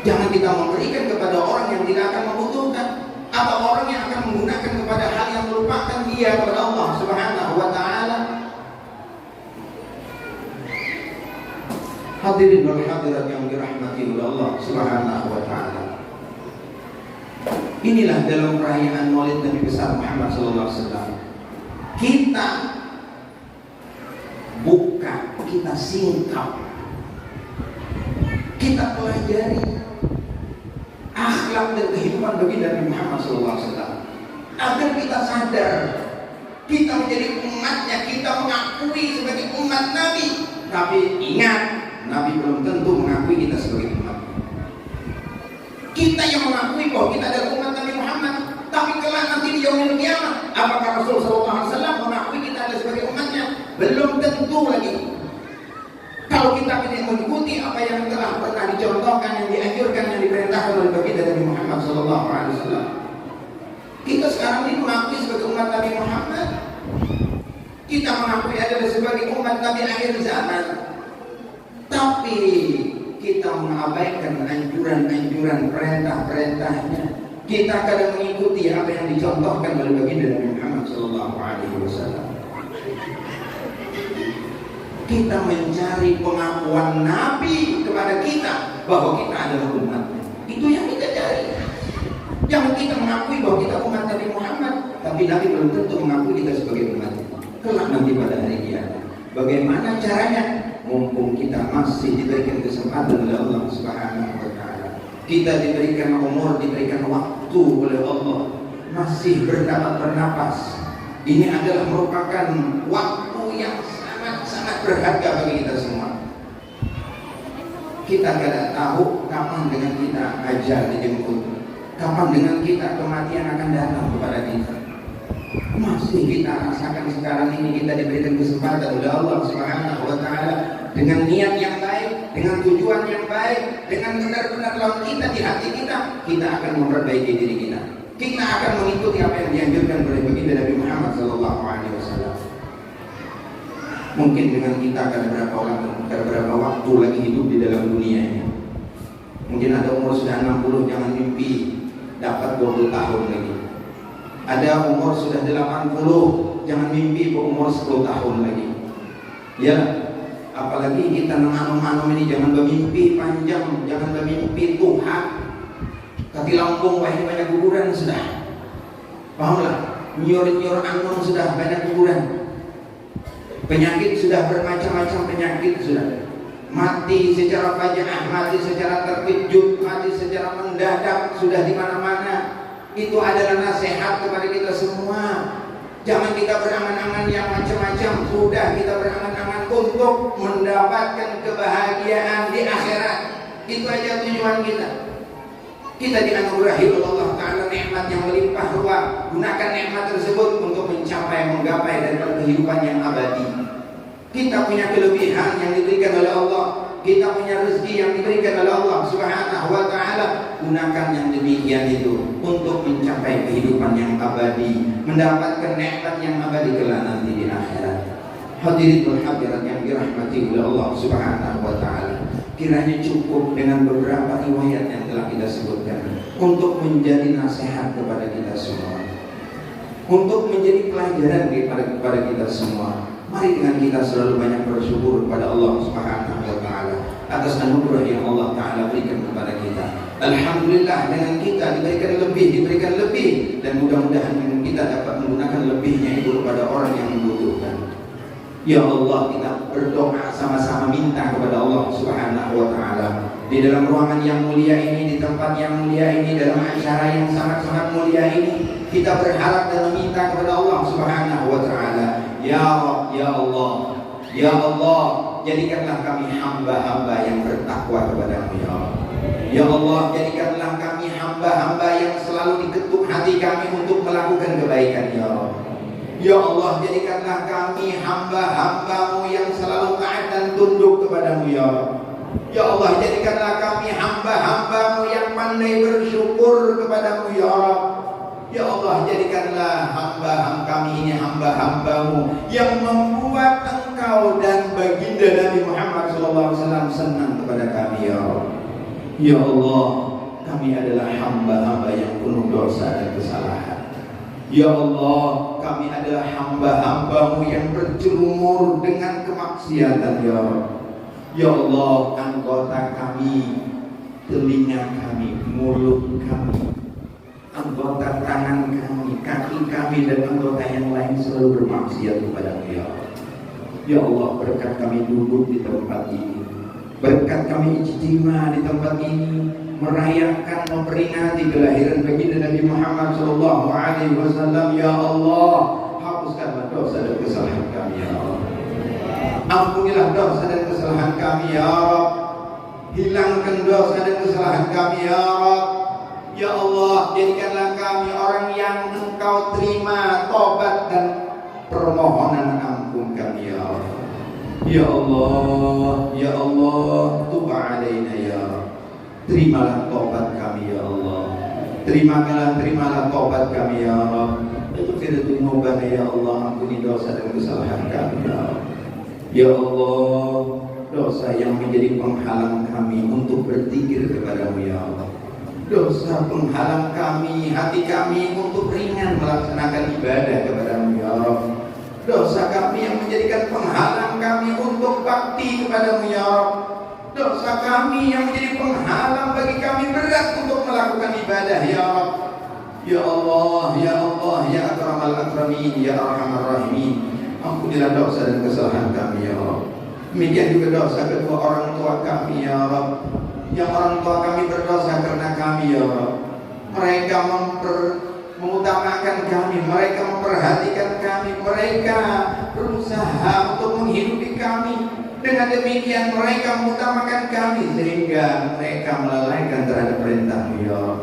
Jangan kita memberikan kepada orang yang tidak akan membutuhkan, atau orang yang akan menggunakan kepada hal yang melupakan dia kepada Allah Subhanahu wa taala. Hadirin wal hadirat yang dirahmati oleh Allah Subhanahu wa taala. Inilah dalam perayaan Maulid Nabi besar Muhammad sallallahu alaihi wasallam. Kita buka, kita singkap, kita pelajari akhlak dan kehidupan baginda Nabi Muhammad sallallahu alaihi wasallam, agar kita sadar kita menjadi umatnya, kita mengakui sebagai umat Nabi. Tapi ingat, Nabi belum tentu mengakui kita sebagai umat. Kita yang mengakui bahwa kita adalah umat Nabi Muhammad, tapi kelak nanti di yaumil qiyamah, apakah Rasul sallallahu alaihi wasallam mengakui kita adalah sebagai umatnya? Belum tentu lagi. Kalau kita tidak mengikuti apa yang telah pernah dicontohkan, yang dianjurkan, yang diperintahkan oleh baginda Nabi Muhammad sallallahu alaihi wasallam, kita sekarang ini mengakui sebagai umat Nabi Muhammad. Kita mengakui adalah sebagai umat Nabi akhir zaman. Tapi kita mengabaikan anjuran-anjuran, perintah-perintahnya. Kita kadang mengikuti apa yang dicontohkan oleh baginda Nabi Muhammad sallallahu alaihi wasallam. Kita mencari pengakuan Nabi kepada kita bahwa kita adalah umatnya. Itu yang kita cari. Jangan kita mengakui bahwa kita umat Nabi Muhammad, tapi Nabi belum tentu mengakui kita sebagai umatnya. Kelak nanti pada hari kiamat, bagaimana caranya? Mumpung kita masih diberikan kesempatan oleh Allah Subhanahu wa taala, kita diberikan umur, diberikan waktu oleh Allah, masih berdapat bernapas. Ini adalah merupakan waktu yang sangat berharga bagi kita semua. Kita tidak tahu kapan dengan kita ajal dijemput, kapan dengan kita kematian akan datang kepada kita. Masih kita rasakan sekarang ini, kita diberikan kesempatan oleh Allah Subhanahu wa taala dengan niat yang baik, dengan tujuan yang baik, dengan benar-benar dalam kita, di hati kita, kita akan memperbaiki diri kita. Kita akan mengikuti apa yang dianjurkan oleh baginda Nabi Muhammad sallallahu alaihi wasallam. Mungkin dengan kita akan berapa waktu lagi hidup di dalam dunia ini. Mungkin ada umur sudah 60, jangan mimpi dapat 20 tahun lagi. Ada umur sudah 80, jangan mimpi umur 10 tahun lagi. Ya, apalagi kita nang-nang ini jangan bermimpi panjang, jangan bermimpi Tuhan. Kaki Lampung ini banyak kuburan sudah. Pahamlah, nyor-nyor anggung sudah banyak kuburan. Penyakit sudah bermacam-macam penyakit sudah. Mati secara fajaah, mati secara terkejut, mati secara mendadak sudah di mana-mana. Itu adalah nasihat kepada kita semua. Jangan kita berangan-angan yang macam-macam. Sudah kita berangan-angan untuk mendapatkan kebahagiaan di akhirat. Itu aja tujuan kita. Kita dianugerahi oleh Allah Ta'ala nikmat yang melimpah ruah. Gunakan nikmat tersebut untuk menggapai dan kehidupan yang abadi. Kita punya kelebihan yang diberikan oleh Allah. Kita punya rezeki yang diberikan oleh Allah Subhanahu wa Ta'ala. Gunakan yang demikian itu untuk mencapai kehidupan yang abadi, mendapatkan nikmat yang abadi kelak nanti di akhirat. Hadirin wal hadirat yang dirahmati oleh Allah Subhanahu wa Ta'ala, kiranya cukup dengan beberapa riwayat yang telah kita sebutkan untuk menjadi nasihat kepada kita semua, untuk menjadi pelajaran kepada kita semua. Mari dengan kita selalu banyak bersyukur kepada Allah Subhanahu wa Ta'ala atas anugerah yang Allah Ta'ala berikan kepada kita. Alhamdulillah, dengan kita diberikan lebih, dan mudah-mudahan kita dapat menggunakan lebihnya itu kepada orang yang membutuhkan. Ya Allah, kita berdoa sama-sama minta kepada Allah Subhanahu wa Ta'ala di dalam ruangan yang mulia ini, di tempat yang mulia ini, dalam acara yang sangat-sangat mulia ini, kita berharap dan meminta kepada Allah Subhanahu wa Ta'ala. Ya Rabb, ya Allah, ya Allah, jadikanlah kami hamba-hamba yang bertakwa kepadamu ya Allah. Ya Allah, jadikanlah kami hamba-hamba yang selalu diketuk hati kami untuk melakukan kebaikan ya Allah. Ya Allah, jadikanlah kami hamba-hambamu yang selalu taat dan tunduk kepadamu ya Allah. Ya Allah, jadikanlah kami hamba-hambamu yang pandai bersyukur kepadamu ya Allah. Ya Allah, jadikanlah hamba-hamba kami ini hamba-hambamu yang membuat Engkau dan baginda Nabi Muhammad SAW senang kepada kami ya Allah. Ya Allah, kami adalah hamba-hamba yang penuh dosa dan kesalahan. Ya Allah, kami adalah hamba-hambamu yang berjerumur dengan kemaksiatan ya Allah. Ya Allah, anggota kami, telinga kami, mulut kami, anggota tangan kami, kaki kami, dan anggota yang lain selalu bermaksiat kepadamu ya Allah. Ya Allah, berkat kami duduk di tempat ini, berkat kami ijtima di tempat ini, merayakan, memperingati kelahiran baginda Nabi Muhammad SAW. Ya Allah, hapuskanlah dosa dan kesalahan kami ya Allah. Ampunilah dosa dan kesalahan kami ya Rabb. Hilangkan dosa dan kesalahan kami ya Rabb. Ya Allah, jadikanlah kami orang yang Engkau terima tobat dan permohonan ampun kami ya Allah. Ya Allah, ya Allah, tub alaina ya Rabb. Terimalah tobat kami ya Allah. Terimalah tobat kami ya Rabb. Ighfir dzunubana ya Allah, ampuni dosa dan kesalahan kami ya Allah. Ya Allah, dosa yang menjadi penghalang kami untuk berzikir kepadamu ya Allah. Dosa penghalang kami, hati kami untuk ringan melaksanakan ibadah kepadamu ya Allah. Dosa kami yang menjadikan penghalang kami untuk bakti kepadamu ya Allah. Dosa kami yang menjadi penghalang bagi kami berat untuk melakukan ibadah ya Allah. Ya Allah, ya Allah, ya akramal akramin, ya arhamar rahimin, ampunilah dosa dan kesalahan kami ya Allah. Demikian juga dosa kedua orang tua kami ya Allah. Yang orang tua kami berdosa karena kami ya Allah. Mereka mengutamakan kami, mereka memperhatikan kami, mereka berusaha untuk menghidupi kami. Dengan demikian mereka mengutamakan kami sehingga mereka melalaikan terhadap perintah-Mu ya Allah.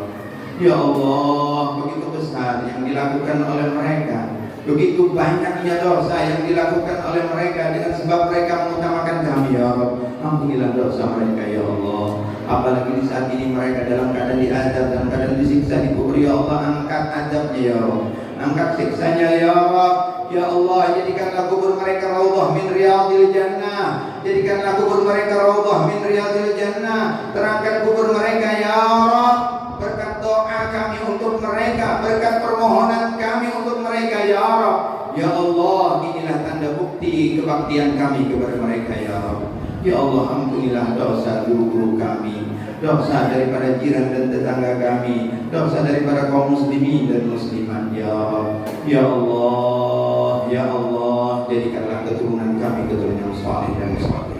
Ya Allah, begitu besar yang dilakukan oleh mereka, begitu banyaknya dosa yang dilakukan oleh mereka dengan sebab mereka mengutamakan kami ya Allah. Ampunilah dosa mereka ya Allah. Apalagi di saat ini mereka dalam keadaan diazab, dalam keadaan disiksa di kubur ya Allah. Angkat azabnya ya Allah, angkat siksanya ya Allah. Ya Allah, jadikanlah kubur mereka raudhah min riyadil jannah. Jadikanlah kubur mereka raudhah min riyadil jannah. Terangkan kubur mereka pembaktian kami kepada mereka ya Rabb. Ya Allah, ampunilah dosa guru-guru kami, dosa daripada jiran dan tetangga kami, dosa daripada kaum muslimin dan muslimat ya Rabb. Ya Allah, ya Allah, jadikanlah keturunan kami keturunan saleh dan saleh.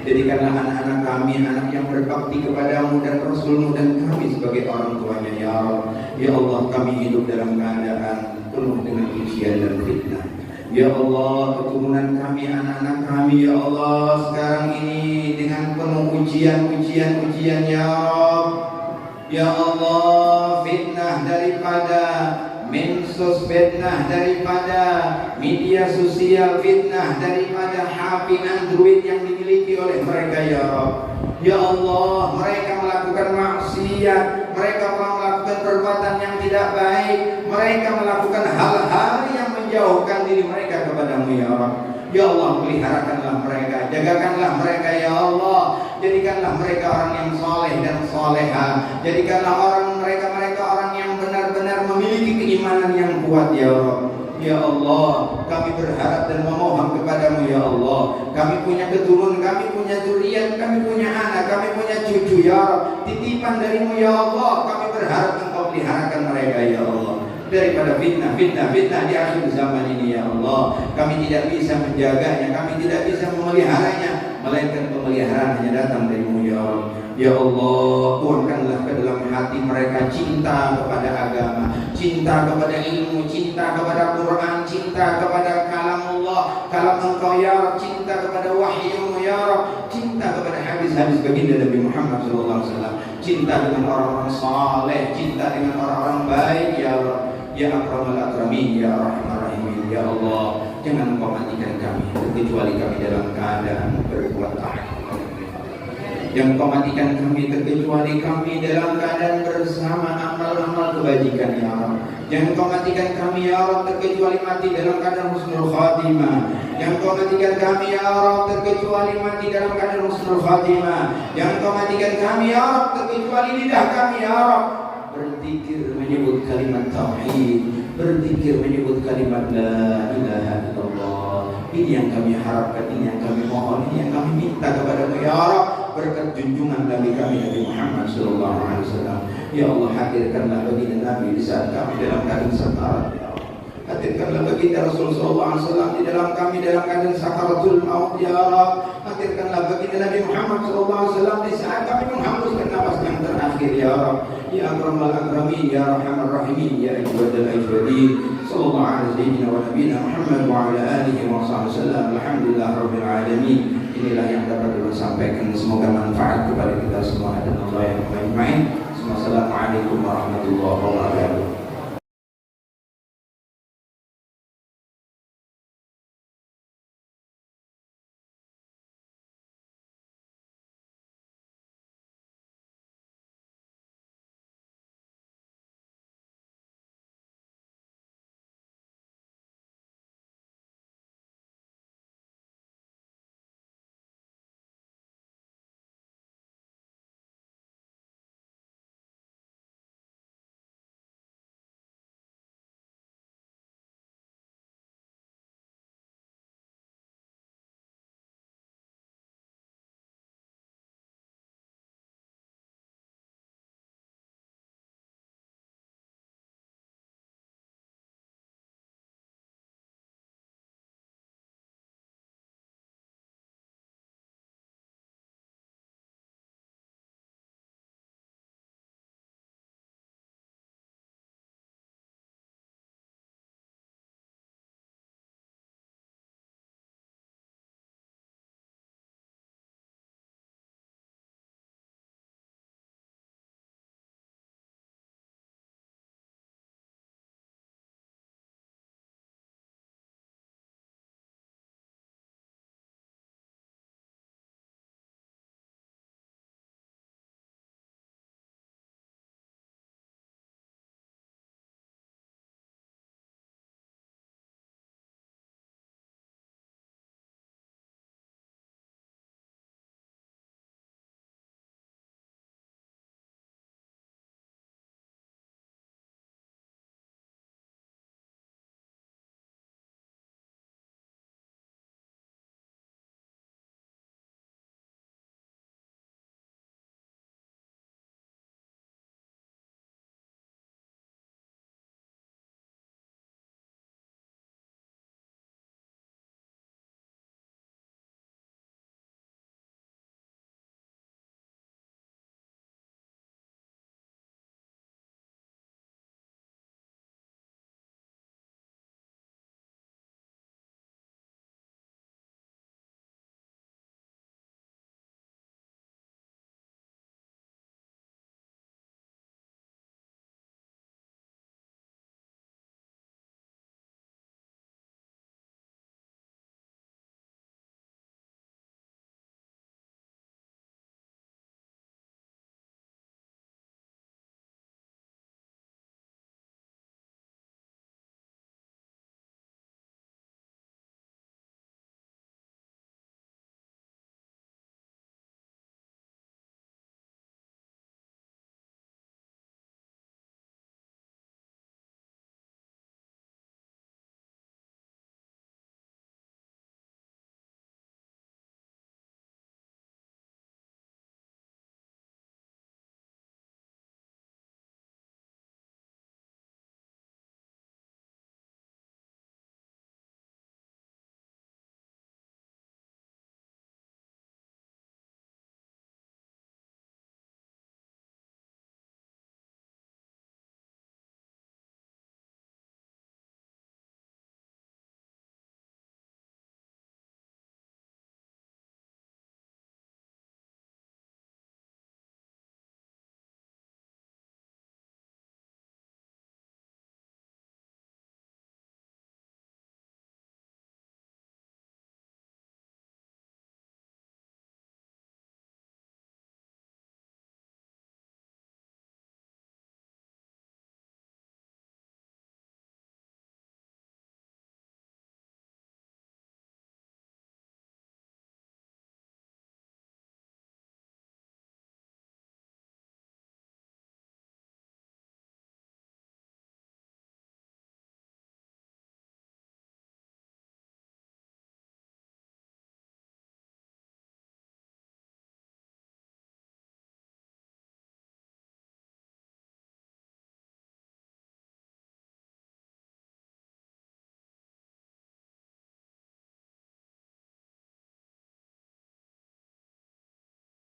Jadikanlah anak-anak kami anak yang berbakti kepadamu dan Rasulmu dan kami sebagai orang tuanya ya Rabb. Ya Allah, kami hidup dalam keadaan penuh dengan ujian dan fitnah. Ya Allah, keturunan kami, anak-anak kami ya Allah sekarang ini dengan penuh ujian ya Rabb. Ya Allah, fitnah daripada mensos, fitnah daripada media sosial, fitnah daripada HP Android yang dimiliki oleh mereka ya Rabb. Ya Allah, mereka melakukan maksiat, mereka melakukan perbuatan yang tidak baik, mereka melakukan hal-hal yang menjauhkan diri mereka kepadamu ya Rabb. Ya Allah, peliharakanlah mereka, jagakanlah mereka ya Allah. Jadikanlah mereka orang yang saleh dan saleha. Jadikanlah mereka orang yang benar-benar memiliki keimanan yang kuat ya Rabb. Ya Allah, kami berharap dan memohon kepadamu ya Allah. Kami punya keturunan, kami punya zuriat, kami punya anak, kami punya cucu ya Rabb. Titipan darimu ya Allah. Kami berharap engkau peliharakan mereka ya Allah daripada fitnah di akhir zaman ini ya Allah. Kami tidak bisa menjaganya, kami tidak bisa memeliharanya, melainkan pemeliharaan hanya datang darimu ya Allah. Ya Allah, tuangkanlah ke dalam hati mereka cinta kepada agama, cinta kepada ilmu, cinta kepada Quran, cinta kepada kalamullah, kalam engkau ya Rabb, cinta kepada wahyumu ya Rabb, cinta kepada hadis-hadis baginda Nabi Muhammad SAW, cinta dengan orang-orang saleh, cinta dengan orang-orang baik ya Rabb. Ya akramal akramin, ya arhamar rahimin, ya Allah, jangan engkau matikan kami kecuali kami dalam keadaan berbuat taat. Yang kau matikan kami terkecuali kami dalam keadaan bersama amal-amal kebajikan ya Allah. Yang kau matikan kami ya Allah terkecuali mati dalam keadaan husnul khatimah. Yang kau matikan kami ya Allah terkecuali mati dalam keadaan husnul khatimah. Yang kau matikan kami ya Allah terkecuali lidah kami ya Allah berzikir menyebut kalimat tauhid, berzikir menyebut kalimat la ilaha illallah. Ini yang kami harapkan, ini yang kami mohon, ini yang kami minta kepada-Mu ya Allah, berkat junjungan Nabi kami Nabi Muhammad sallallahu alaihi wasallam. Ya Allah, hadirkanlah baginda Nabi di saat kami dalam keadaan sekarat ya Allah. Hadirkanlah baginda Rasul sallallahu alaihi wasallam di dalam kami dalam keadaan sakaratul maut ya Allah. Hadirkanlah baginda Nabi Muhammad sallallahu alaihi wasallam di saat kami menghembuskan nafas yang terakhir ya Allah. Ya akramal akramin, ya arhamar rahimin, ya ajwadal ajwadin. Sallallahu alaihi sayyidina wa nabiyina Muhammad wa ala alihi wa sahbihi wasallam. Alhamdulillah rabbil alamin. Inilah yang dapat kita sampaikan, semoga manfaat kepada kita semua dan Allah yang ajmain. Wassalamualaikum warahmatullahi wabarakatuh.